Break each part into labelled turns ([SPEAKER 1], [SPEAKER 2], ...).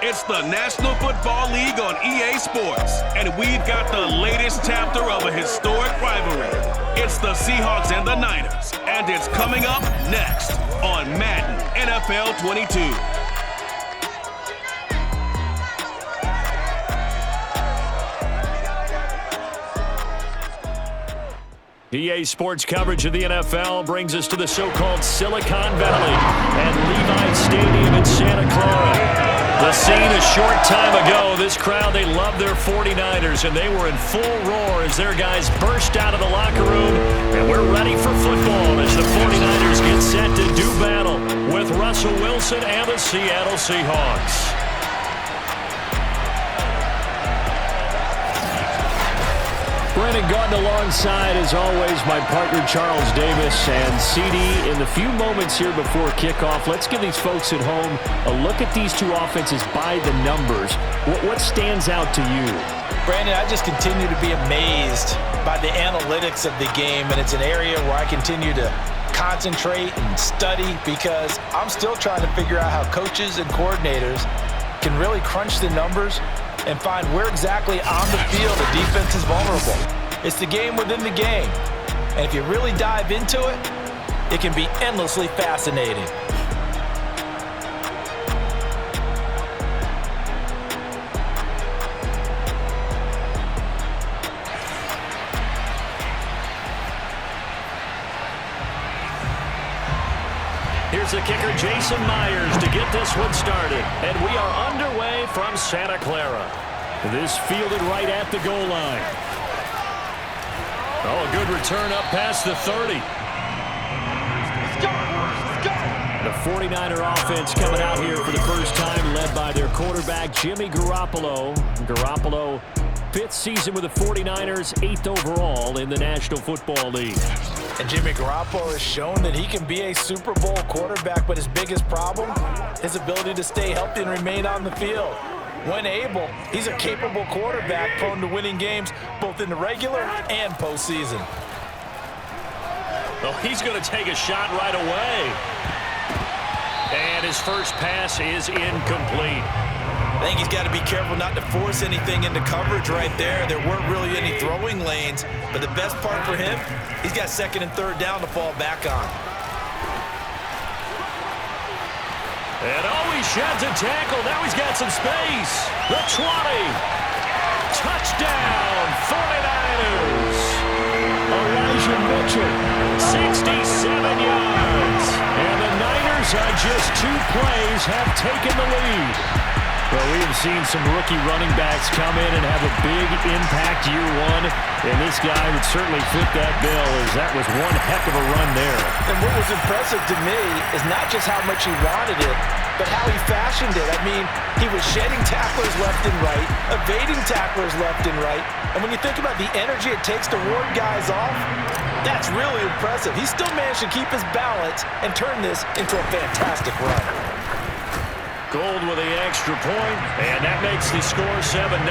[SPEAKER 1] It's the National Football League on EA Sports, and we've got the latest chapter of a historic rivalry. It's the Seahawks and the Niners, and it's coming up next on Madden NFL 22.
[SPEAKER 2] EA Sports coverage of the NFL brings us to the so-called Silicon Valley and Levi Stadium in Santa Clara. The scene a short time ago, this crowd, they love their 49ers, and they were in full roar as their guys burst out of the locker room, and we're ready for football as the 49ers get set to do battle with Russell Wilson and the Seattle Seahawks. Brandon Gaudin alongside, as always, my partner Charles Davis. And CD, in the few moments here before kickoff, let's give these folks at home a look at these two offenses by the numbers. What stands out to you?
[SPEAKER 3] Brandon, I just continue to be amazed by the analytics of the game, and it's an area where I continue to concentrate and study because I'm still trying to figure out how coaches and coordinators can really crunch the numbers and find where exactly on the field the defense is vulnerable. It's the game within the game. And if you really dive into it, it can be endlessly fascinating.
[SPEAKER 2] Here's the kicker, Jason Myers, to get this one started. And we are underway from Santa Clara. This fielded right at the goal line. Oh, a good return up past the 30. The 49er offense coming out here for the first time, led by their quarterback, Jimmy Garoppolo. Garoppolo, 5th season with the 49ers, 8th overall in the National Football League.
[SPEAKER 3] And Jimmy Garoppolo has shown that he can be a Super Bowl quarterback, but his biggest problem, his ability to stay healthy and remain on the field. When able, he's a capable quarterback prone to winning games both in the regular and postseason.
[SPEAKER 2] Oh, he's going to take a shot right away. And his first pass is incomplete.
[SPEAKER 3] I think he's got to be careful not to force anything into coverage right there. There weren't really any throwing lanes, but the best part for him, he's got 2nd and 3rd down to fall back on.
[SPEAKER 2] And he sheds a tackle. Now he's got some space. The 20. Touchdown, 49ers. Elijah Mitchell, 67 yards. And the Niners on just 2 plays have taken the lead. Well, we have seen some rookie running backs come in and have a big impact year one, and this guy would certainly fit that bill, as that was one heck of a run there.
[SPEAKER 3] And what was impressive to me is not just how much he wanted it, but how he fashioned it. I mean, he was shedding tacklers left and right, evading tacklers left and right, and when you think about the energy it takes to ward guys off, that's really impressive. He still managed to keep his balance and turn this into a fantastic run.
[SPEAKER 2] Gold with the extra point, and that makes the score 7-0.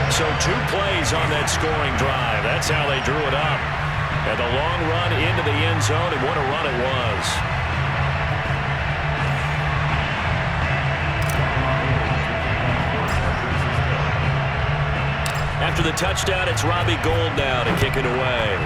[SPEAKER 2] So 2 plays on that scoring drive. That's how they drew it up. And the long run into the end zone, and what a run it was. After the touchdown, it's Robbie Gould now to kick it away.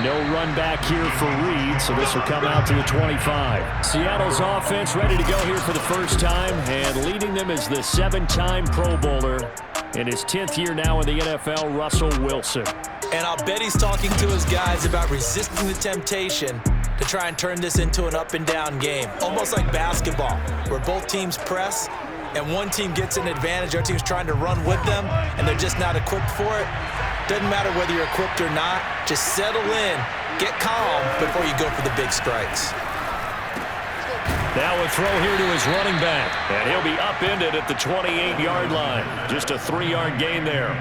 [SPEAKER 2] No run back here for Reed, so this will come out to the 25. Seattle's offense ready to go here for the first time, and leading them is the 7-time Pro Bowler in his 10th year now in the NFL, Russell Wilson.
[SPEAKER 3] And I'll bet he's talking to his guys about resisting the temptation to try and turn this into an up-and-down game, almost like basketball, where both teams press, and one team gets an advantage, our team's trying to run with them, and they're just not equipped for it. Doesn't matter whether you're equipped or not. Just settle in, get calm before you go for the big strikes.
[SPEAKER 2] Now a throw here to his running back, and he'll be upended at the 28-yard line. Just a 3-yard gain there.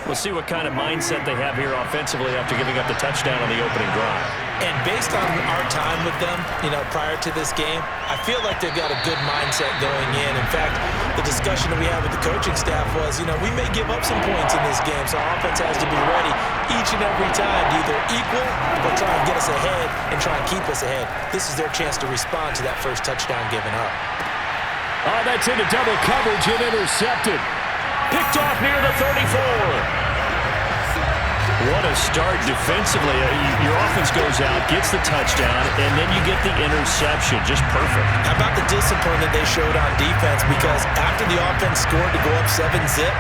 [SPEAKER 2] We'll see what kind of mindset they have here offensively after giving up the touchdown on the opening drive.
[SPEAKER 3] And based on our time with them, prior to this game, I feel like they've got a good mindset going in. In fact, the discussion that we had with the coaching staff was, we may give up some points in this game, so our offense has to be ready each and every time to either equal or try and get us ahead and try and keep us ahead. This is their chance to respond to that first touchdown given up.
[SPEAKER 2] Oh, that's into double coverage and intercepted. Picked off near the 34. What a start defensively. Your offense goes out, gets the touchdown, and then you get the interception. Just perfect.
[SPEAKER 3] How about the discipline that they showed on defense? Because after the offense scored to go up 7-zip,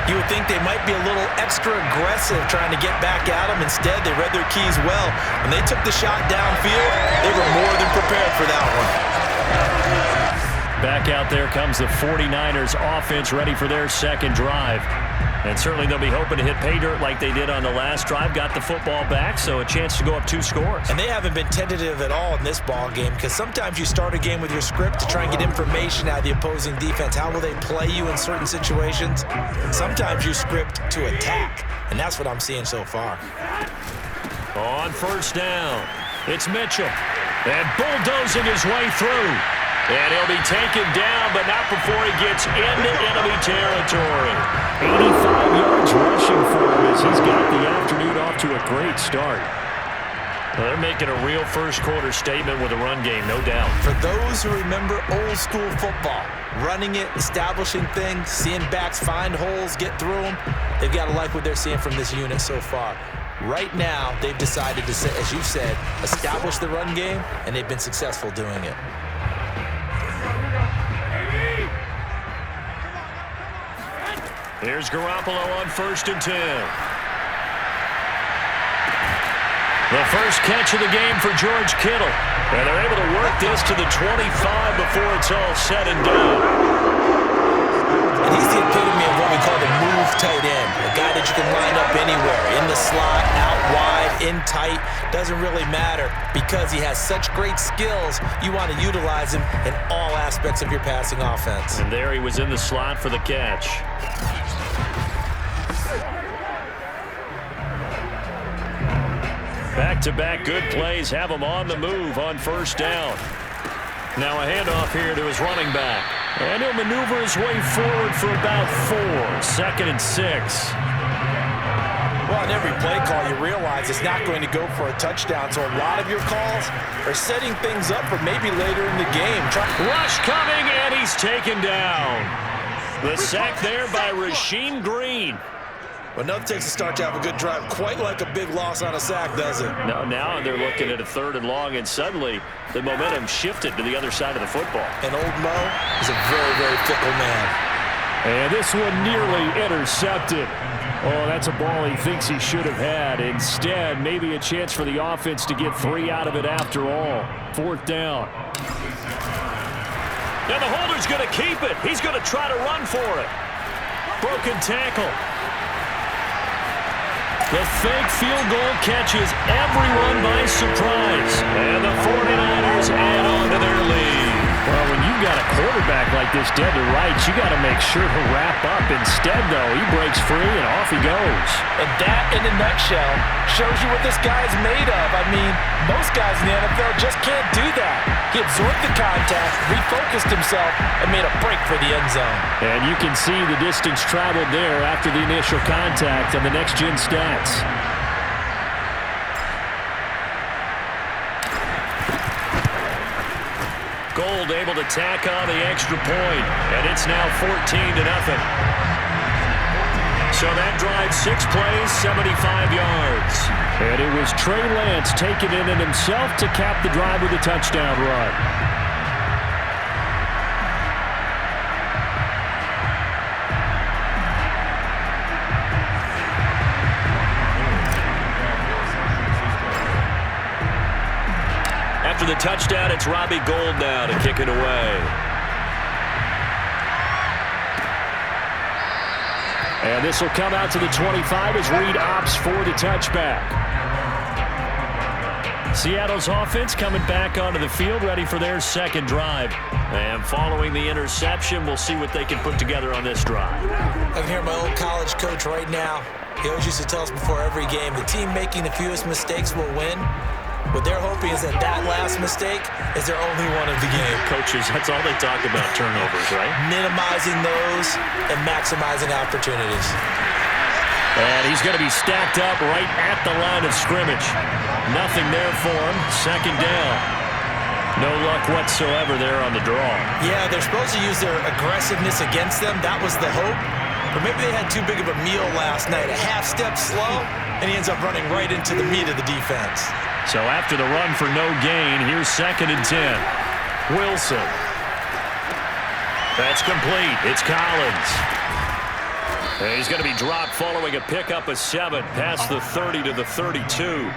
[SPEAKER 3] you would think they might be a little extra aggressive trying to get back at them. Instead, they read their keys well. When they took the shot downfield, they were more than prepared for that one.
[SPEAKER 2] Back out there comes the 49ers offense ready for their second drive. And certainly they'll be hoping to hit pay dirt like they did on the last drive. Got the football back, so a chance to go up 2 scores.
[SPEAKER 3] And they haven't been tentative at all in this ball game, because sometimes you start a game with your script to try and get information out of the opposing defense. How will they play you in certain situations? Sometimes you script to attack, and that's what I'm seeing so far.
[SPEAKER 2] On first down, it's Mitchell. And bulldozing his way through. And he'll be taken down, but not before he gets into enemy territory. 85 yards rushing for him as he's got the afternoon off to a great start. Well, they're making a real first-quarter statement with a run game, no doubt.
[SPEAKER 3] For those who remember old-school football, running it, establishing things, seeing backs find holes, get through them, they've got to like what they're seeing from this unit so far. Right now, they've decided to, as you said, establish the run game, and they've been successful doing it.
[SPEAKER 2] Here's Garoppolo on 1st and 10. The first catch of the game for George Kittle. And they're able to work this to the 25 before it's all said and done.
[SPEAKER 3] And he's the epitome of what we call the move tight end. A guy that you can line up anywhere. In the slot, out wide, in tight. Doesn't really matter because he has such great skills. You want to utilize him in all aspects of your passing offense.
[SPEAKER 2] And there he was in the slot for the catch. Back-to-back good plays have him on the move on first down. Now a handoff here to his running back. And he'll maneuver his way forward for about 4. 2nd and 6.
[SPEAKER 3] Well, in every play call, you realize it's not going to go for a touchdown. So a lot of your calls are setting things up for maybe later in the game.
[SPEAKER 2] Rush coming, and he's taken down. The sack there by Rasheem Green.
[SPEAKER 3] Well, nothing takes a start to have a good drive. Quite like a big loss on a sack, does it?
[SPEAKER 2] No, now they're looking at a 3rd and long, and suddenly the momentum shifted to the other side of the football.
[SPEAKER 3] And old Mo is a very, very fickle man.
[SPEAKER 2] And this one nearly intercepted. Oh, that's a ball he thinks he should have had. Instead, maybe a chance for the offense to get 3 out of it after all. 4th down. Now the holder's going to keep it. He's going to try to run for it. Broken tackle. The fake field goal catches everyone by surprise. And the 49ers add on to their lead. Well, when you've got a quarterback like this dead to rights, you got to make sure to wrap up. Instead, though, he breaks free and off he goes.
[SPEAKER 3] And that, in a nutshell, shows you what this guy's made of. I mean, most guys in the NFL just can't do that. He absorbed the contact, refocused himself, and made a break for the end zone.
[SPEAKER 2] And you can see the distance traveled there after the initial contact on the next-gen stats. Gold able to tack on the extra point, and it's now 14-0. So that drive, 6 plays, 75 yards. And it was Trey Lance taking it in himself to cap the drive with a touchdown run. After the touchdown, it's Robbie Gould now to kick it away. And this will come out to the 25 as Reed opts for the touchback. Seattle's offense coming back onto the field, ready for their second drive. And following the interception, we'll see what they can put together on this drive.
[SPEAKER 3] I can hear my old college coach right now. He always used to tell us before every game, the team making the fewest mistakes will win. What they're hoping is that last mistake is their only one of the game.
[SPEAKER 2] Coaches, that's all they talk about, turnovers, right?
[SPEAKER 3] Minimizing those and maximizing opportunities.
[SPEAKER 2] And he's going to be stacked up right at the line of scrimmage. Nothing there for him. Second down. No luck whatsoever there on the draw.
[SPEAKER 3] Yeah, they're supposed to use their aggressiveness against them. That was the hope. But maybe they had too big of a meal last night. A half step slow, and he ends up running right into the meat of the defense.
[SPEAKER 2] So after the run for no gain, here's 2nd and 10. Wilson. That's complete. It's Collins. And he's going to be dropped following a pickup of 7 past the 30 to the 32.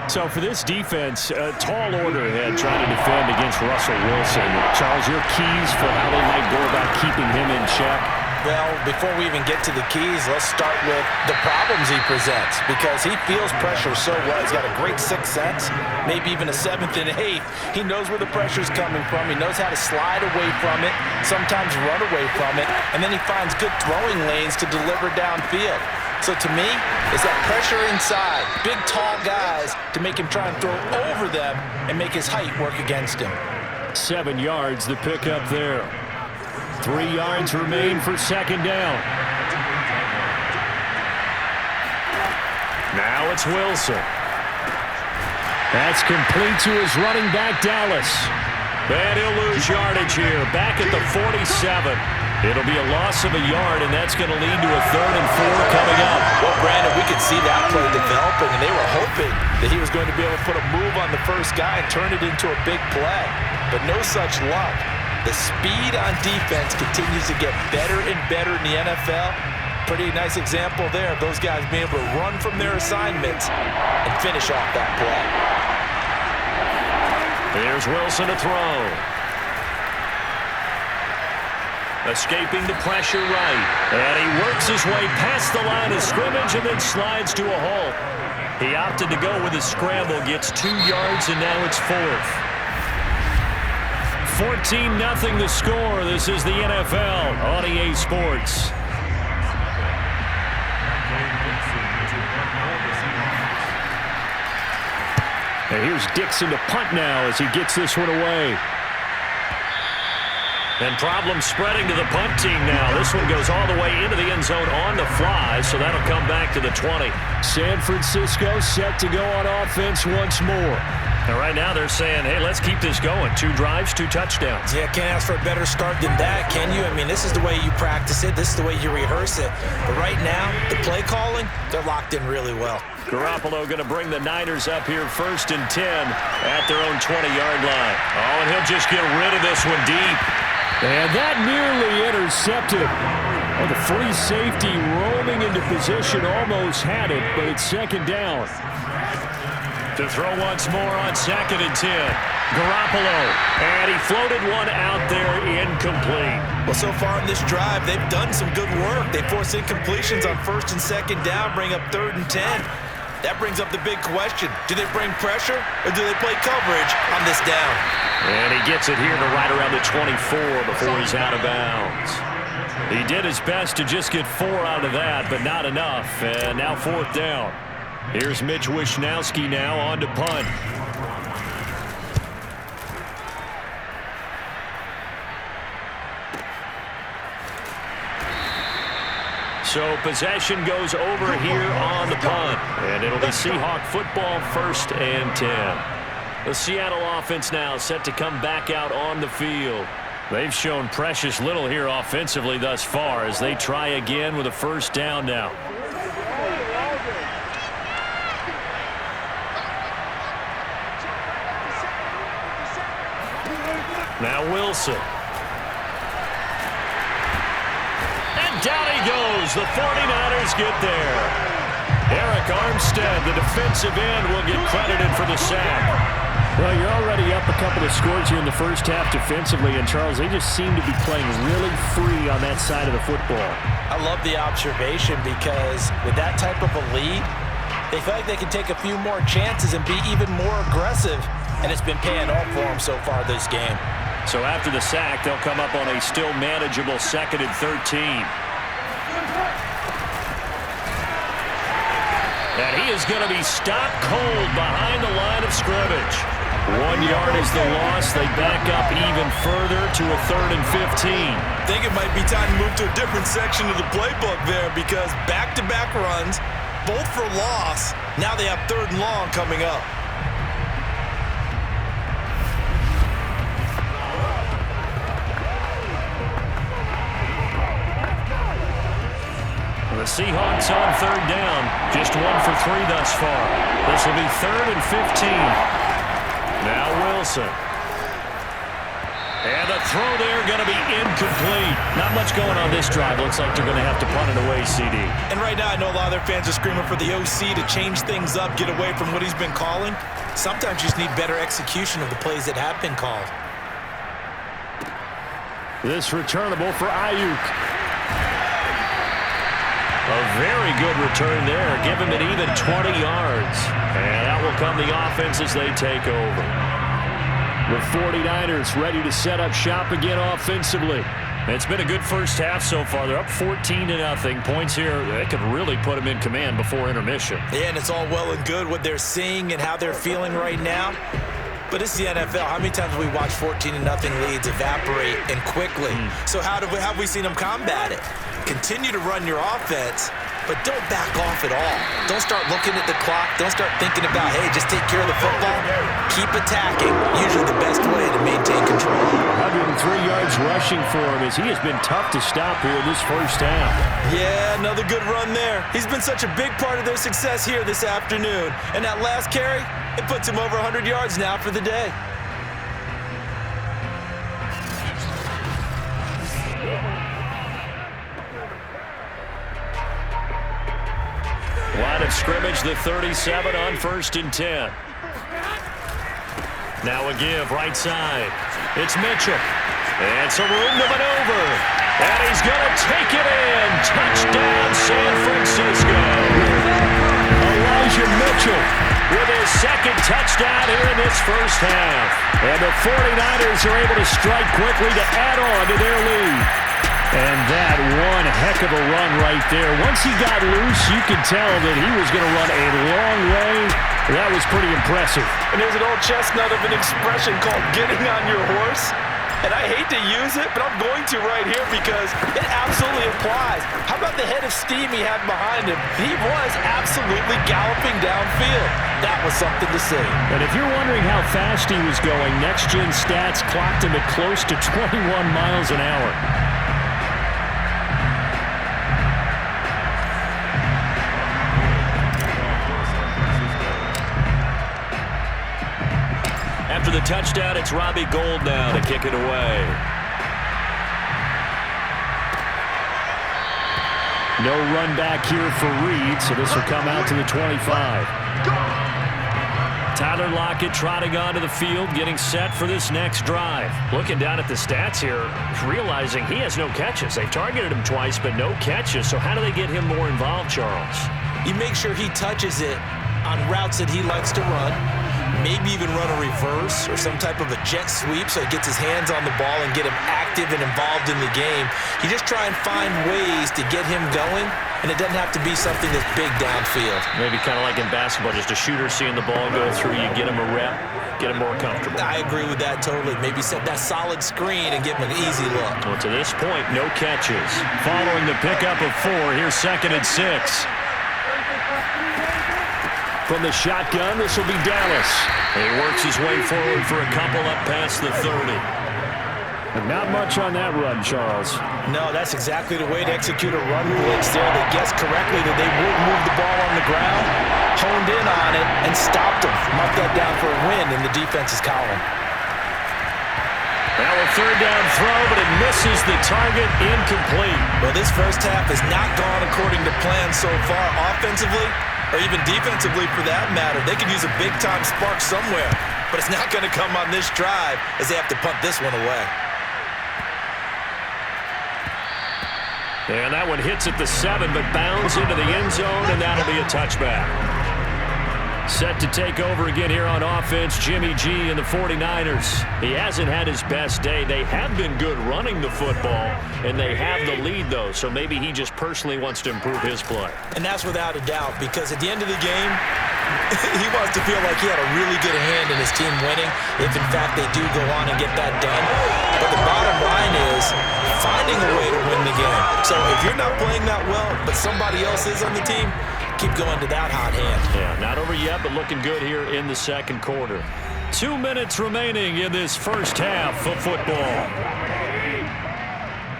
[SPEAKER 2] So for this defense, a tall order ahead trying to defend against Russell Wilson. Charles, your keys for how they might go about keeping him in check?
[SPEAKER 3] Well, before we even get to the keys, let's start with the problems he presents, because he feels pressure so well. He's got a great sixth sense, maybe even a 7th and 8th. He knows where the pressure's coming from. He knows how to slide away from it, sometimes run away from it, and then he finds good throwing lanes to deliver downfield. So to me, it's that pressure inside, big, tall guys to make him try and throw over them and make his height work against him.
[SPEAKER 2] 7 yards, the pickup there. 3 yards remain for 2nd down. Now it's Wilson. That's complete to his running back, Dallas. And he'll lose yardage here, back at the 47. It'll be a loss of a yard, and that's going to lead to a 3rd and 4 coming up.
[SPEAKER 3] Well, Brandon, we could see that play developing, and they were hoping that he was going to be able to put a move on the first guy and turn it into a big play. But no such luck. The speed on defense continues to get better and better in the NFL. Pretty nice example there of those guys being able to run from their assignments and finish off that play.
[SPEAKER 2] Here's Wilson to throw. Escaping the pressure right. And he works his way past the line of scrimmage and then slides to a halt. He opted to go with a scramble, gets 2 yards, and now it's 4th. 14-0 the score. This is the NFL on EA Sports. And here's Dixon to punt now as he gets this one away. And problems spreading to the punt team now. This one goes all the way into the end zone on the fly, so that'll come back to the 20. San Francisco set to go on offense once more. And right now they're saying, hey, let's keep this going. 2 drives, 2 touchdowns.
[SPEAKER 3] Yeah, can't ask for a better start than that, can you? I mean, this is the way you practice it. This is the way you rehearse it. But right now, the play calling, they're locked in really well.
[SPEAKER 2] Garoppolo going to bring the Niners up here 1st and 10 at their own 20-yard line. Oh, and he'll just get rid of this one deep. And that nearly intercepted. Oh, the free safety roaming into position almost had it, but it's 2nd down. To throw once more on 2nd and 10. Garoppolo. And he floated one out there incomplete.
[SPEAKER 3] Well, so far in this drive, they've done some good work. They force incompletions on 1st and 2nd down, bring up 3rd and 10. That brings up the big question. Do they bring pressure or do they play coverage on this down?
[SPEAKER 2] And he gets it here to right around the 24 before he's out of bounds. He did his best to just get 4 out of that, but not enough. And now 4th down. Here's Mitch Wishnowski now on to punt. So possession goes over here on the punt. And it'll be Seahawk football 1st and 10. The Seattle offense now set to come back out on the field. They've shown precious little here offensively thus far as they try again with a 1st down now. Now Wilson. And down he goes. The 49ers get there. Eric Armstead, the defensive end, will get credited for the sack. Well, you're already up a couple of scores here in the first half defensively, and Charles, they just seem to be playing really free on that side of the football.
[SPEAKER 3] I love the observation because with that type of a lead, they feel like they can take a few more chances and be even more aggressive, and it's been paying off for them so far this game.
[SPEAKER 2] So after the sack, they'll come up on a still manageable 2nd and 13. And he is going to be stopped cold behind the line of scrimmage. 1 yard is the loss. They back up even further to a 3rd and 15.
[SPEAKER 3] I think it might be time to move to a different section of the playbook there because back-to-back runs, both for loss. Now they have 3rd and long coming up.
[SPEAKER 2] The Seahawks on 3rd down. Just 1 for 3 thus far. This will be 3rd and 15. Now Wilson. And the throw there going to be incomplete. Not much going on this drive. Looks like they're going to have to punt it away, CD.
[SPEAKER 3] And right now I know a lot of their fans are screaming for the OC to change things up, get away from what he's been calling. Sometimes you just need better execution of the plays that have been called.
[SPEAKER 2] This returnable for Ayuk. A very good return there. Give him an even 20 yards. And that will come the offense as they take over. The 49ers ready to set up shop again offensively. It's been a good first half so far. They're up 14-0. Points here, they could really put them in command before intermission.
[SPEAKER 3] Yeah, and it's all well and good what they're seeing and how they're feeling right now. But it's the NFL. How many times have we watched 14-0 leads evaporate and quickly? So how have we seen them combat it? Continue to run your offense, but don't back off at all. Don't start looking at the clock. Don't start thinking about, hey, just take care of the football. Keep attacking. Usually the best way to maintain control.
[SPEAKER 2] 103 yards rushing for him as he has been tough to stop here this first half.
[SPEAKER 3] Yeah, another good run there. He's been such a big part of their success here this afternoon. And that last carry, it puts him over 100 yards now for the day.
[SPEAKER 2] Line of scrimmage, the 37 on 1st and 10. Now a give, right side. It's Mitchell. And some room to maneuver. And he's going to take it in. Touchdown, San Francisco. Elijah Mitchell with his 2nd touchdown here in this first half. And the 49ers are able to strike quickly to add on to their lead. And that one heck of a run right there. Once he got loose, you could tell that he was going to run a long way. That was pretty impressive.
[SPEAKER 3] And there's an old chestnut of an expression called getting on your horse. And I hate to use it, but I'm going to right here because it absolutely applies. How about the head of steam he had behind him? He was absolutely galloping downfield. That was something to see.
[SPEAKER 2] And if you're wondering how fast he was going, next-gen stats clocked him at close to 21 miles an hour. After the touchdown, it's Robbie Gould now to kick it away. No run back here for Reed, so this will come out to the 25. Tyler Lockett trotting onto the field, getting set for this next drive. Looking down at the stats here, realizing he has no catches. They've targeted him twice, but no catches. So how do they get him more involved, Charles?
[SPEAKER 3] You make sure he touches it on routes that he likes to run. Maybe even run a reverse or some type of a jet sweep so he gets his hands on the ball and get him active and involved in the game. You just try and find ways to get him going, and it doesn't have to be something that's big downfield.
[SPEAKER 2] Maybe kind of like in basketball, just a shooter seeing the ball go through, you get him a rep, get him more comfortable.
[SPEAKER 3] I agree with that totally. Maybe set that solid screen and give him an easy look.
[SPEAKER 2] Well, to this point, no catches. Following the pickup of 4, here's 2nd and 6. From the shotgun, this will be Dallas. He works his way forward for a couple up past the 30. And not much on that run, Charles.
[SPEAKER 3] No, that's exactly the way to execute a run blitz there. They guessed correctly that they would move the ball on the ground, honed in on it, and stopped them. Marked that down for a win in the defense's column.
[SPEAKER 2] Now a 3rd down throw, but it misses the target, incomplete.
[SPEAKER 3] Well, this first half has not gone according to plan so far offensively, or even defensively for that matter. They could use a big-time spark somewhere, but it's not going to come on this drive as they have to punt this one away.
[SPEAKER 2] And that one hits at the 7, but bounds into the end zone, and that'll be a touchback. Set to take over again here on offense, Jimmy G and the 49ers. He hasn't had his best day. They have been good running the football, and they have the lead, though, so maybe he just personally wants to improve his play.
[SPEAKER 3] And that's without a doubt, because at the end of the game, He wants to feel like he had a really good hand in his team winning, if in fact they do go on and get that done. But the bottom line is finding a way to win the game. So if you're not playing that well, but somebody else is on the team, keep going to that hot hand.
[SPEAKER 2] Yeah, not over yet, but looking good here in the second quarter. 2 minutes remaining in this first half of football.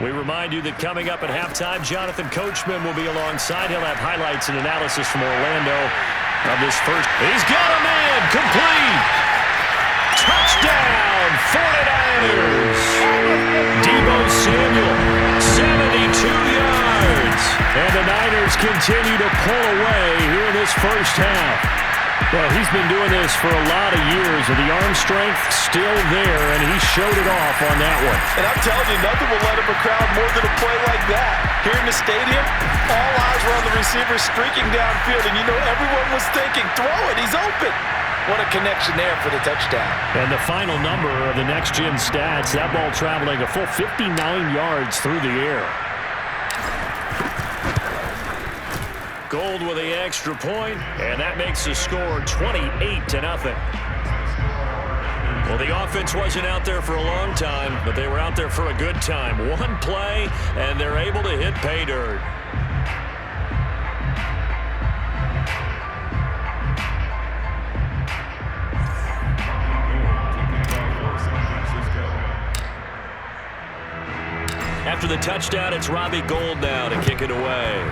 [SPEAKER 2] We remind you that coming up at halftime, Jonathan Coachman will be alongside. He'll have highlights and analysis from Orlando of this first. He's got a man, complete. Touchdown, 49ers. Deebo Samuel, 72 yards. And the Niners continue to pull away here in this first half. Well, he's been doing this for a lot of years, and the arm strength still there, and he showed it off on that one.
[SPEAKER 3] And I'm telling you, nothing will let him a crowd more than a play like that. Here in the stadium, all eyes were on the receiver streaking downfield, and you know everyone was thinking, throw it, he's open. What a connection there for the touchdown.
[SPEAKER 2] And the final number of the next-gen stats, that ball traveling a full 59 yards through the air. Gold with the extra point, and that makes the score 28-0. Well, the offense wasn't out there for a long time, but they were out there for a good time. One play, and they're able to hit pay dirt. After the touchdown, it's Robbie Gould now to kick it away.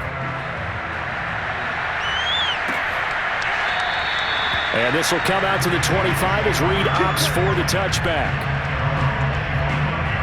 [SPEAKER 2] And this will come out to the 25 as Reed opts for the touchback.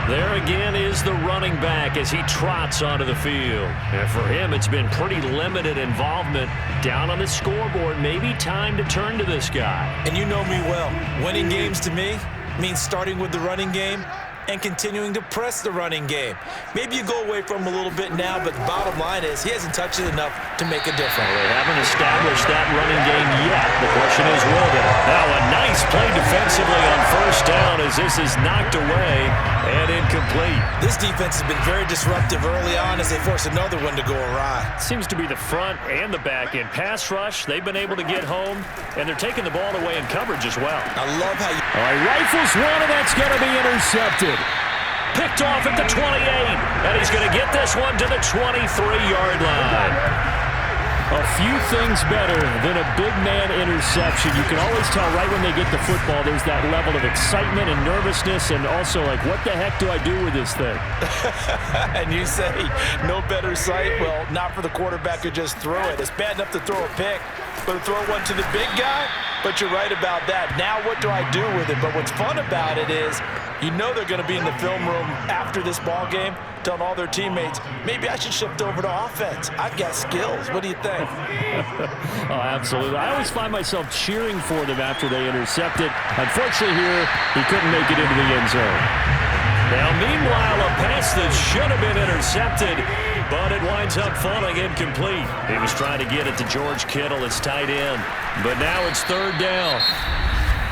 [SPEAKER 2] There again is the running back as he trots onto the field. And for him, it's been pretty limited involvement down on the scoreboard. Maybe time to turn to this guy.
[SPEAKER 3] And you know me well. Winning games to me means starting with the running game and continuing to press the running game. Maybe you go away from him a little bit now, but the bottom line is he hasn't touched it enough to make a difference.
[SPEAKER 2] Well, they haven't established that running game yet. The question is, will they? Now a nice play defensively on first down as this is knocked away and incomplete.
[SPEAKER 3] This defense has been very disruptive early on as they force another one to go awry.
[SPEAKER 2] Seems to be the front and the back end. Pass rush, they've been able to get home, and they're taking the ball away in coverage as well.
[SPEAKER 3] I love how you...
[SPEAKER 2] All right, rifles one, and that's going to be intercepted. Picked off at the 28, and he's going to get this one to the 23-yard line. A few things better than a big man interception. You can always tell right when they get the football, there's that level of excitement and nervousness, and also like, what the heck do I do with this thing?
[SPEAKER 3] And you say, no better sight? Well, not for the quarterback to just throw it. It's bad enough to throw a pick, but to throw one to the big guy? But you're right about that. Now what do I do with it? But what's fun about it is, you know they're going to be in the film room after this ball game telling all their teammates, maybe I should shift over to offense. I've got skills. What do you think?
[SPEAKER 2] Oh, absolutely. I always find myself cheering for them after they intercept it. Unfortunately here, he couldn't make it into the end zone. Now, meanwhile, a pass that should have been intercepted, but it winds up falling incomplete. He was trying to get it to George Kittle, his tight end, but now it's third down.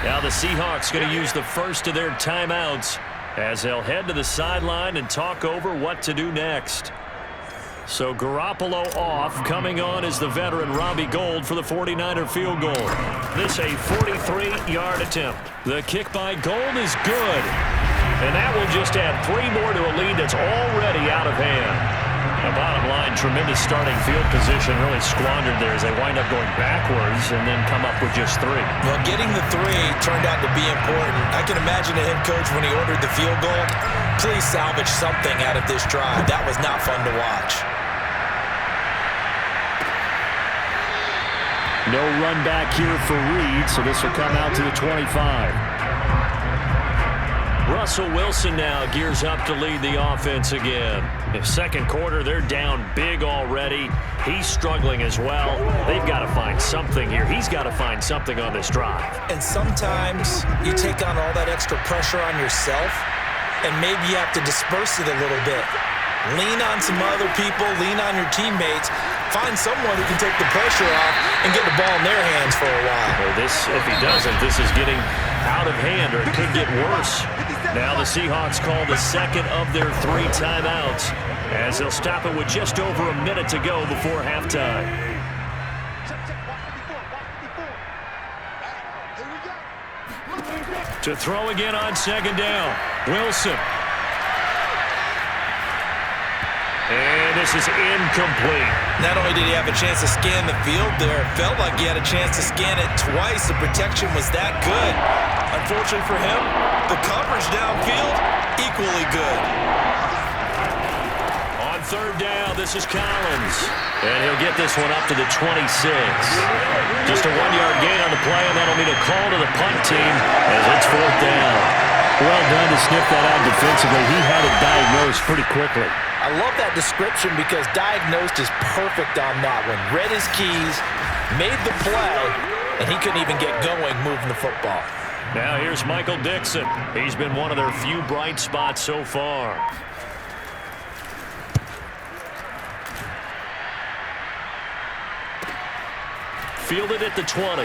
[SPEAKER 2] Now the Seahawks going to use the first of their timeouts as they'll head to the sideline and talk over what to do next. So Garoppolo off. Coming on is the veteran Robbie Gould for the 49er field goal. This a 43-yard attempt. The kick by Gould is good. And that will just add 3 more to a lead that's already out of hand. The bottom line, tremendous starting field position, really squandered there as they wind up going backwards and then come up with just 3.
[SPEAKER 3] Well, getting the 3 turned out to be important. I can imagine the head coach when he ordered the field goal, please salvage something out of this drive. That was not fun to watch.
[SPEAKER 2] No run back here for Reed, so this will come out to the 25. Russell Wilson now gears up to lead the offense again. In second quarter, they're down big already. He's struggling as well. They've got to find something here. He's got to find something on this drive.
[SPEAKER 3] And sometimes you take on all that extra pressure on yourself, and maybe you have to disperse it a little bit. Lean on some other people, lean on your teammates. Find someone who can take the pressure off and get the ball in their hands for a while.
[SPEAKER 2] Well, if he doesn't, this is getting out of hand, or it could get worse. Now the Seahawks call the second of their 3 timeouts as they'll stop it with just over a minute to go before halftime. To throw again on second down. Wilson. And this is incomplete.
[SPEAKER 3] Not only did he have a chance to scan the field there, it felt like he had a chance to scan it twice. The protection was that good. Unfortunately for him, the coverage downfield, equally good.
[SPEAKER 2] On third down, this is Collins. And he'll get this one up to the 26. Just a 1-yard gain on the play, and that'll mean a call to the punt team as it's fourth down.
[SPEAKER 4] Well done to sniff that out defensively. He had it diagnosed pretty quickly.
[SPEAKER 3] I love that description because diagnosed is perfect on that one. Read his keys, made the play, and he couldn't even get going moving the football.
[SPEAKER 2] Now here's Michael Dixon. He's been one of their few bright spots so far. Fielded at the 20.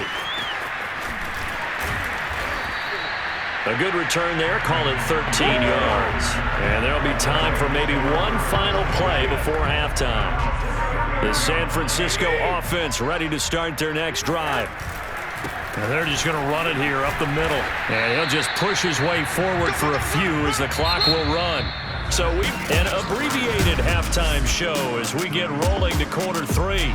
[SPEAKER 2] A good return there, call it 13 yards. And there'll be time for maybe one final play before halftime. The San Francisco offense ready to start their next drive.
[SPEAKER 4] And they're just going to run it here up the middle.
[SPEAKER 2] And he'll just push his way forward for a few as the clock will run. So an abbreviated halftime show as we get rolling to quarter 3.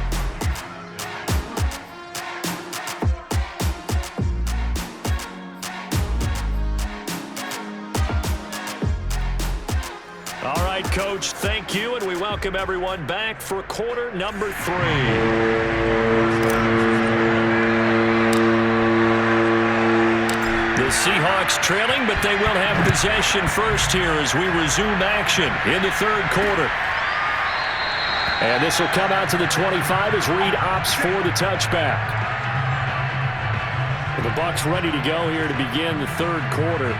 [SPEAKER 2] All right, Coach, thank you, and we welcome everyone back for quarter number 3. The Seahawks trailing, but they will have possession first here as we resume action in the third quarter. And this will come out to the 25 as Reed opts for the touchback. The Bucs ready to go here to begin the third quarter.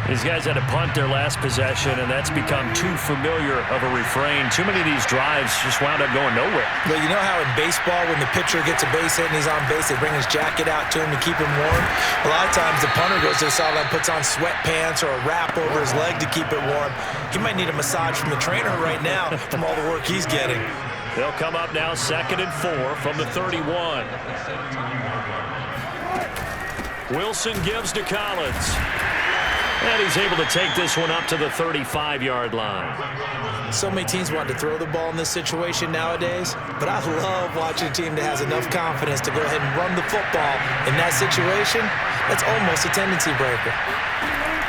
[SPEAKER 2] These guys had to punt their last possession, and that's become too familiar of a refrain. Too many of these drives just wound up going nowhere.
[SPEAKER 3] Well, you know how in baseball, when the pitcher gets a base hit and he's on base, they bring his jacket out to him to keep him warm? A lot of times the punter goes to the sideline, puts on sweatpants or a wrap over his leg to keep it warm. He might need a massage from the trainer right now from all the work he's getting.
[SPEAKER 2] They'll come up now 2nd and 4 from the 31. Wilson gives to Collins. And he's able to take this one up to the 35-yard line.
[SPEAKER 3] So many teams want to throw the ball in this situation nowadays, but I love watching a team that has enough confidence to go ahead and run the football in that situation. That's almost a tendency breaker.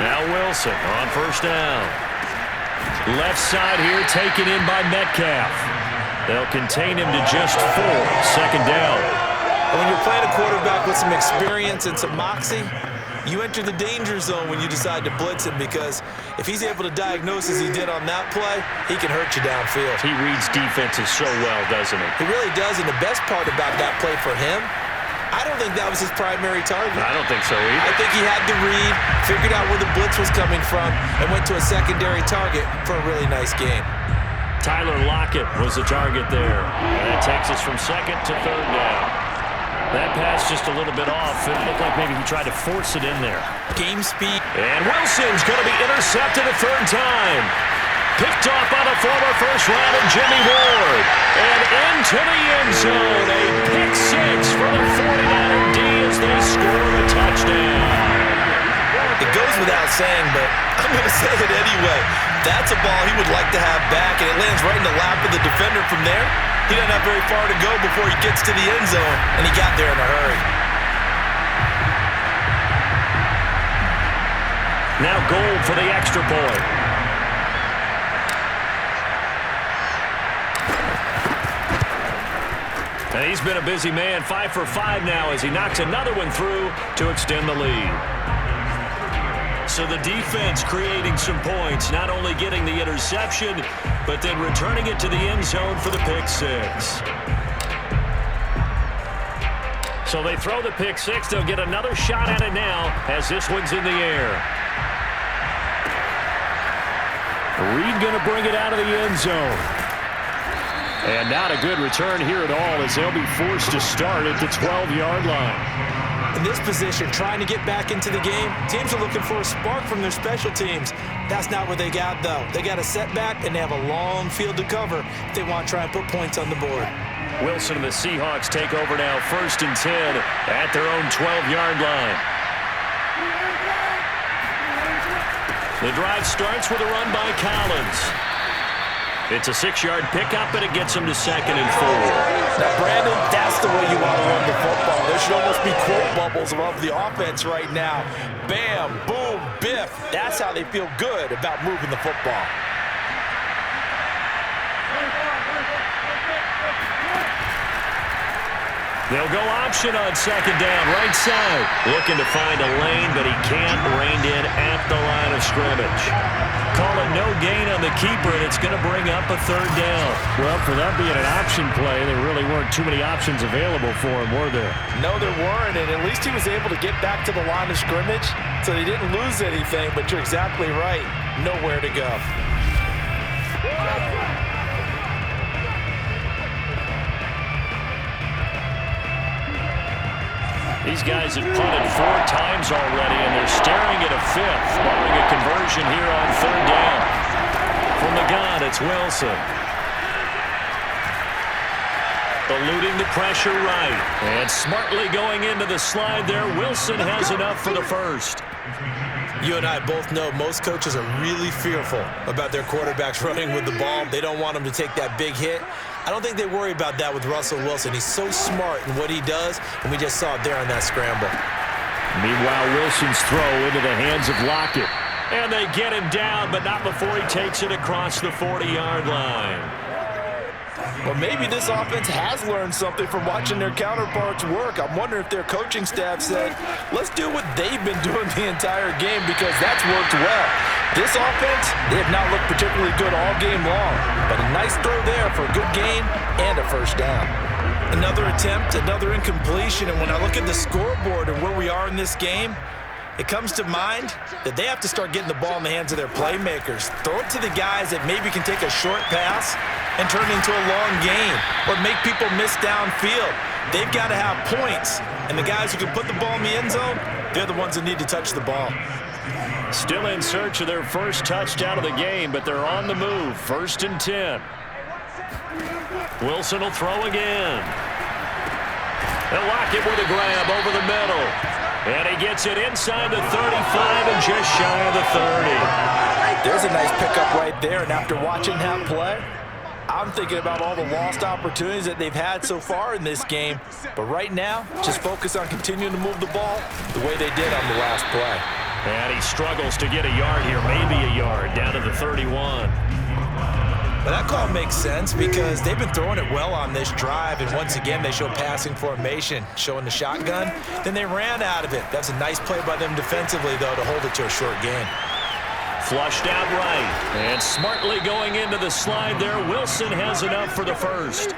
[SPEAKER 2] Now Wilson on first down. Left side here taken in by Metcalf. They'll contain him to just 4. Second down.
[SPEAKER 3] When you're playing a quarterback with some experience and some moxie, you enter the danger zone when you decide to blitz him, because if he's able to diagnose as he did on that play, he can hurt you downfield.
[SPEAKER 2] He reads defenses so well, doesn't he?
[SPEAKER 3] He really does, and the best part about that play for him, I don't think that was his primary target.
[SPEAKER 2] I don't think so either.
[SPEAKER 3] I think he had to read, figured out where the blitz was coming from, and went to a secondary target for a really nice gain.
[SPEAKER 2] Tyler Lockett was the target there. And that takes us from 2nd to 3rd down. That pass just a little bit off. It looked like maybe he tried to force it in there.
[SPEAKER 3] Game speed.
[SPEAKER 2] And Wilson's going to be intercepted a 3rd time. Picked off by the former first-round Jimmy Ward. And into the end zone. A pick 6 for the 49er D as they score a touchdown.
[SPEAKER 3] It goes without saying, but I'm going to say it anyway. That's a ball he would like to have back, and it lands right in the lap of the defender from there. He doesn't have very far to go before he gets to the end zone, and he got there in a hurry.
[SPEAKER 2] Now goal for the extra point. And he's been a busy man, 5 for 5 now as he knocks another one through to extend the lead. So the defense creating some points, not only getting the interception, but then returning it to the end zone for the pick 6. So they throw the pick 6. They'll get another shot at it now as this one's in the air. Reed going to bring it out of the end zone. And not a good return here at all as they'll be forced to start at the 12-yard line.
[SPEAKER 3] In this position, trying to get back into the game, teams are looking for a spark from their special teams. That's not what they got, though. They got a setback, and they have a long field to cover if they want to try and put points on the board.
[SPEAKER 2] Wilson and the Seahawks take over now, 1st and 10 at their own 12-yard line. The drive starts with a run by Collins. It's a 6-yard pickup, and it gets him to 2nd and 4.
[SPEAKER 3] Now, Brandon, that's the way you want to run the football. There should almost be quote bubbles above the offense right now. Bam, boom, biff. That's how they feel good about moving the football.
[SPEAKER 2] They'll go option on 2nd down, right side. Looking to find a lane, but he can't. Reined in at the line of scrimmage. Call it no gain on the keeper, and it's going to bring up a 3rd down.
[SPEAKER 4] Well, for that being an option play, there really weren't too many options available for him, were there?
[SPEAKER 3] No, there weren't, and at least he was able to get back to the line of scrimmage, so they didn't lose anything, but you're exactly right. Nowhere to go.
[SPEAKER 2] These guys have punted 4 times already, and they're staring at a 5th, barring a conversion here on 3rd down. From the gun, it's Wilson. Eluding the pressure right. And smartly going into the slide there. Wilson has enough for the 1st.
[SPEAKER 3] You and I both know most coaches are really fearful about their quarterbacks running with the ball. They don't want them to take that big hit. I don't think they worry about that with Russell Wilson. He's so smart in what he does, and we just saw it there on that scramble.
[SPEAKER 2] Meanwhile, Wilson's throw into the hands of Lockett. And they get him down, but not before he takes it across the 40-yard line.
[SPEAKER 3] Well, maybe this offense has learned something from watching their counterparts work. I'm wondering if their coaching staff said, let's do what they've been doing the entire game, because that's worked well. This offense, they have not looked particularly good all game long, but a nice throw there for a good gain and a 1st down. Another attempt, another incompletion, and when I look at the scoreboard and where we are in this game, it comes to mind that they have to start getting the ball in the hands of their playmakers. Throw it to the guys that maybe can take a short pass and turn it into a long gain or make people miss downfield. They've got to have points, and the guys who can put the ball in the end zone, they're the ones that need to touch the ball.
[SPEAKER 2] Still in search of their first touchdown of the game, but they're on the move. 1st and 10. Wilson will throw again. They'll lock it with a grab over the middle. And he gets it inside the 35 and just shy of the 30.
[SPEAKER 3] There's a nice pickup right there, and after watching that play, I'm thinking about all the lost opportunities that they've had so far in this game. But right now, just focus on continuing to move the ball the way they did on the last play.
[SPEAKER 2] And he struggles to get a yard here, maybe a yard, down to the 31.
[SPEAKER 3] But that call makes sense because they've been throwing it well on this drive, and once again they show passing formation, showing the shotgun. Then they ran out of it. That's a nice play by them defensively, though, to hold it to a short gain.
[SPEAKER 2] Flushed out right, and smartly going into the slide there. Wilson has enough for the 1st.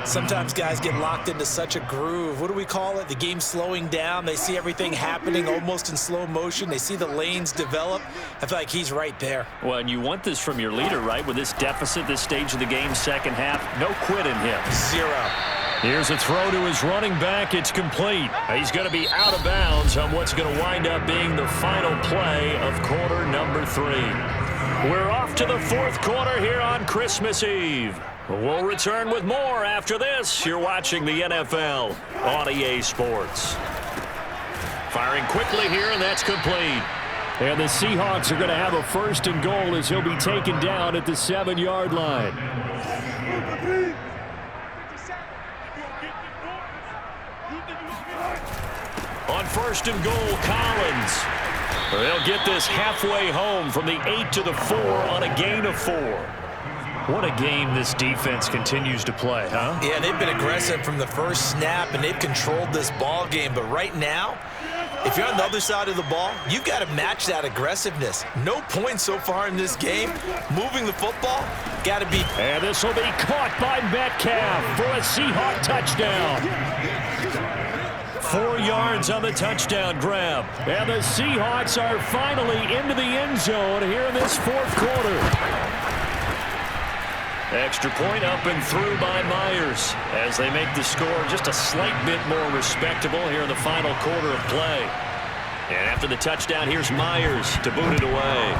[SPEAKER 3] Sometimes guys get locked into such a groove. What do we call it? The game's slowing down. They see everything happening almost in slow motion. They see the lanes develop. I feel like he's right there.
[SPEAKER 2] Well, and you want this from your leader, right? With this deficit, this stage of the game, 2nd half, no quit in him.
[SPEAKER 3] 0.
[SPEAKER 2] Here's a throw to his running back. It's complete. He's going to be out of bounds on what's going to wind up being the final play of quarter number 3. We're off to the 4th quarter here on Christmas Eve. We'll return with more after this. You're watching the NFL on EA Sports. Firing quickly here, and that's complete.
[SPEAKER 4] And the Seahawks are going to have a 1st and goal as he'll be taken down at the 7-yard line.
[SPEAKER 2] On 1st and goal, Collins. They'll get this halfway home from the 8 to the 4 on a gain of 4. What a game this defense continues to play, huh?
[SPEAKER 3] Yeah, they've been aggressive from the first snap, and they've controlled this ball game. But right now, if you're on the other side of the ball, you've got to match that aggressiveness. No points so far in this game. Moving the football, got to be.
[SPEAKER 4] And this will be caught by Metcalf for a Seahawk touchdown.
[SPEAKER 2] 4 yards on the touchdown grab.
[SPEAKER 4] And the Seahawks are finally into the end zone here in this 4th quarter.
[SPEAKER 2] Extra point up and through by Myers as they make the score just a slight bit more respectable here in the final quarter of play. And after the touchdown, here's Myers to boot it away.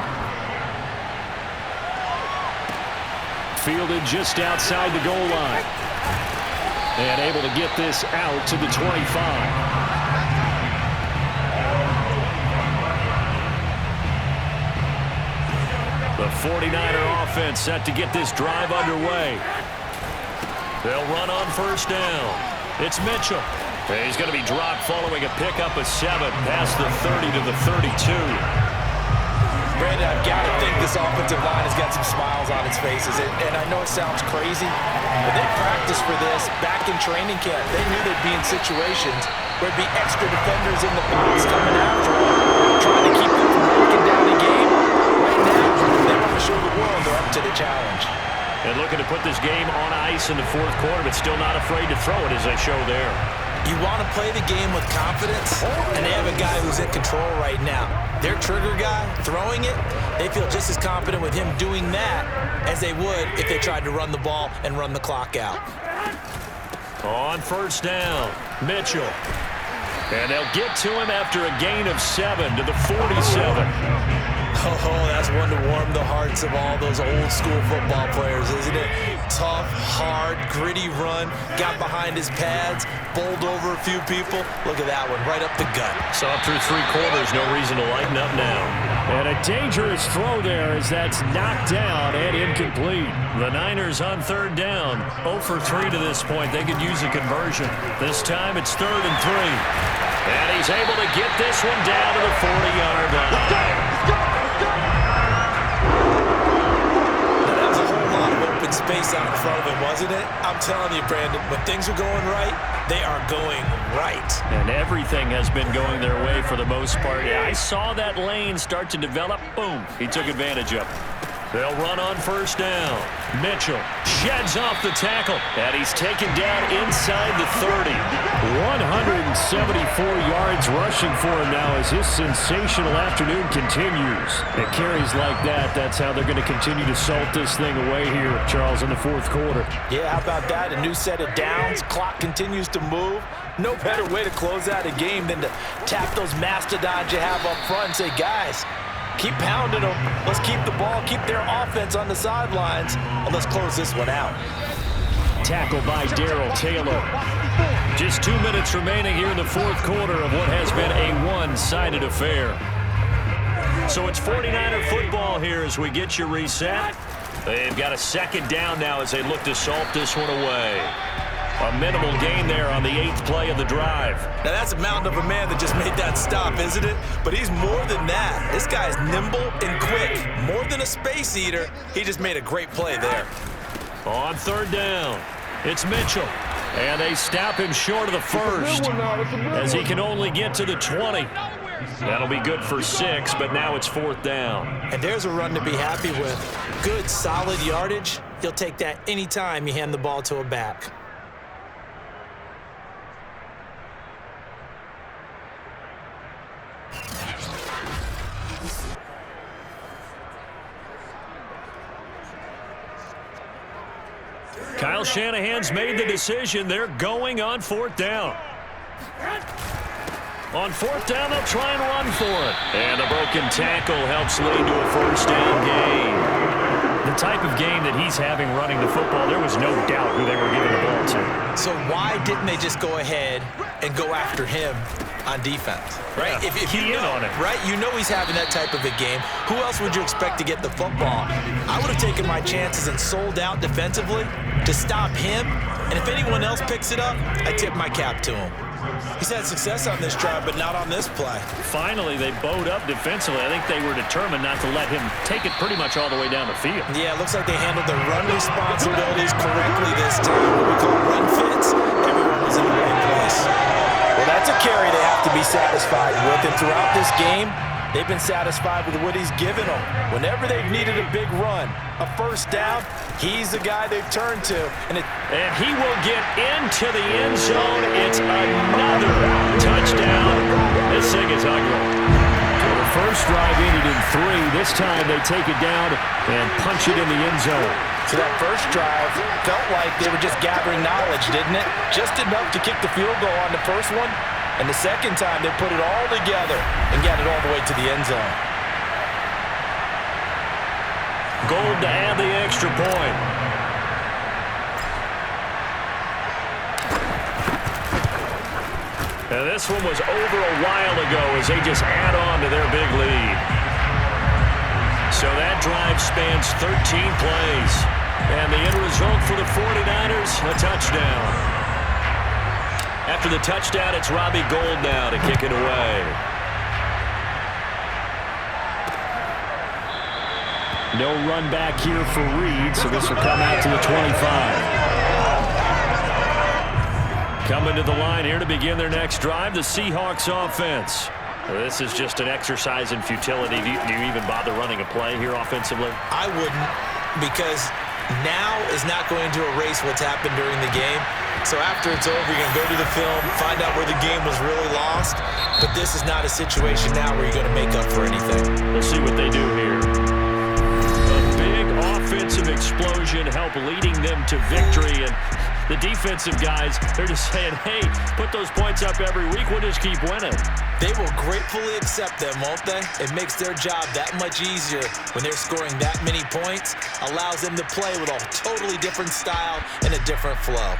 [SPEAKER 4] Fielded just outside the goal line. And able to get this out to the 25.
[SPEAKER 2] 49er offense set to get this drive underway. They'll run on first down. It's Mitchell. And he's going to be dropped following a pickup of 7 past the 30 to the 32.
[SPEAKER 3] Brandon, I've got to think this offensive line has got some smiles on its faces. And I know it sounds crazy, but they practiced for this back in training camp. They knew they'd be in situations where there'd be extra defenders in the box coming after them, trying to keep them from breaking down the game. Right now, they want to show the world they're up to the challenge.
[SPEAKER 2] And looking to put this game on ice in the fourth quarter, but still not afraid to throw it as they show there.
[SPEAKER 3] You want to play the game with confidence, and they have a guy who's in control right now. Their trigger guy, throwing it, they feel just as confident with him doing that as they would if they tried to run the ball and run the clock out.
[SPEAKER 2] On first down, Mitchell. And they'll get to him after a gain of 7 to the 47.
[SPEAKER 3] Oh, that's one to warm the hearts of all those old-school football players, isn't it? Tough, hard, gritty run, got behind his pads, bowled over a few people. Look at that one, right up the gut.
[SPEAKER 2] Saw through 3 quarters, no reason to lighten up now.
[SPEAKER 4] And a dangerous throw there as that's knocked down and incomplete.
[SPEAKER 2] The Niners on third down. 0 for 3 to this point. They could use a conversion. This time it's 3rd and 3. And he's able to get this one down to the 40-yard line.
[SPEAKER 3] Let's go! Space out in front of him, wasn't it? I'm telling you, Brandon, when things are going right, they are going right.
[SPEAKER 2] And everything has been going their way for the most part. Yeah, I saw that lane start to develop. Boom. He took advantage of it. They'll run on first down. Mitchell sheds off the tackle, and he's taken down inside the 30.
[SPEAKER 4] 174 yards rushing for him now as his sensational afternoon continues. It carries like that. That's how they're going to continue to salt this thing away here, Charles, in the fourth quarter.
[SPEAKER 3] Yeah, how about that? A new set of downs. Clock continues to move. No better way to close out a game than to tap those mastodons you have up front and say, guys, keep pounding them. Let's keep the ball, keep their offense on the sidelines, and let's close this one out.
[SPEAKER 2] Tackle by Darrell Taylor. Just 2 minutes remaining here in the fourth quarter of what has been a one-sided affair. So it's 49er football here as we get you reset. They've got a second down now as they look to salt this one away. A minimal gain there on the 8th play of the drive.
[SPEAKER 3] Now that's a mountain of a man that just made that stop, isn't it? But he's more than that. This guy's nimble and quick. More than a space eater, he just made a great play there.
[SPEAKER 2] On third down, it's Mitchell. And they stop him short of the first as he can only get to the 20. That'll be good for 6, but now it's 4th down.
[SPEAKER 3] And there's a run to be happy with. Good, solid yardage. You'll take that anytime you hand the ball to a back.
[SPEAKER 2] Kyle Shanahan's made the decision. They're going on 4th down. On 4th down, they'll try and run for it. And a broken tackle helps lead to a first down gain. The type of game that he's having running the football, there was no doubt who they were giving the ball to.
[SPEAKER 3] So why didn't they just go ahead and go after him on defense, right?
[SPEAKER 2] Yeah,
[SPEAKER 3] if you know,
[SPEAKER 2] on it.
[SPEAKER 3] right? You know he's having that type of a game. Who else would you expect to get the football? I would have taken my chances and sold out defensively to stop him. And if anyone else picks it up, I tip my cap to him. He's had success on this drive, but not on this play.
[SPEAKER 2] Finally, they bowed up defensively. I think they were determined not to let him take it pretty much all the way down the field.
[SPEAKER 3] Yeah, it looks like they handled their run responsibilities correctly this time. What we call run fits, everyone was in the right place. Well, that's a carry they have to be satisfied with. And throughout this game, they've been satisfied with what he's given them. Whenever they've needed a big run, a first down, he's the guy they've turned to. And
[SPEAKER 2] he will get into the end zone. It's another touchdown. This thing is ugly.
[SPEAKER 4] Well, the first drive ended in 3. This time they take it down and punch it in the end zone.
[SPEAKER 3] So that first drive felt like they were just gathering knowledge, didn't it? Just enough to kick the field goal on the first one. And the second time, they put it all together and got it all the way to the end zone.
[SPEAKER 2] Gold to add the extra point. And this one was over a while ago as they just add on to their big lead. So that drive spans 13 plays. And the end result for the 49ers, a touchdown. After the touchdown, it's Robbie Gould now to kick it away.
[SPEAKER 4] No run back here for Reed, so this will come out to the 25.
[SPEAKER 2] Coming to the line here to begin their next drive, the Seahawks offense. This is just an exercise in futility. Do you even bother running a play here offensively?
[SPEAKER 3] I wouldn't, because now is not going to erase what's happened during the game. So after it's over, you're going to go to the film, find out where the game was really lost. But this is not a situation now where you're going to make up for anything.
[SPEAKER 2] We'll see what they do here. A big offensive explosion help leading them to victory. And the defensive guys, they're just saying, hey, put those points up every week. We'll just keep winning.
[SPEAKER 3] They will gratefully accept them, won't they? It makes their job that much easier when they're scoring that many points. Allows them to play with a totally different style and a different flow.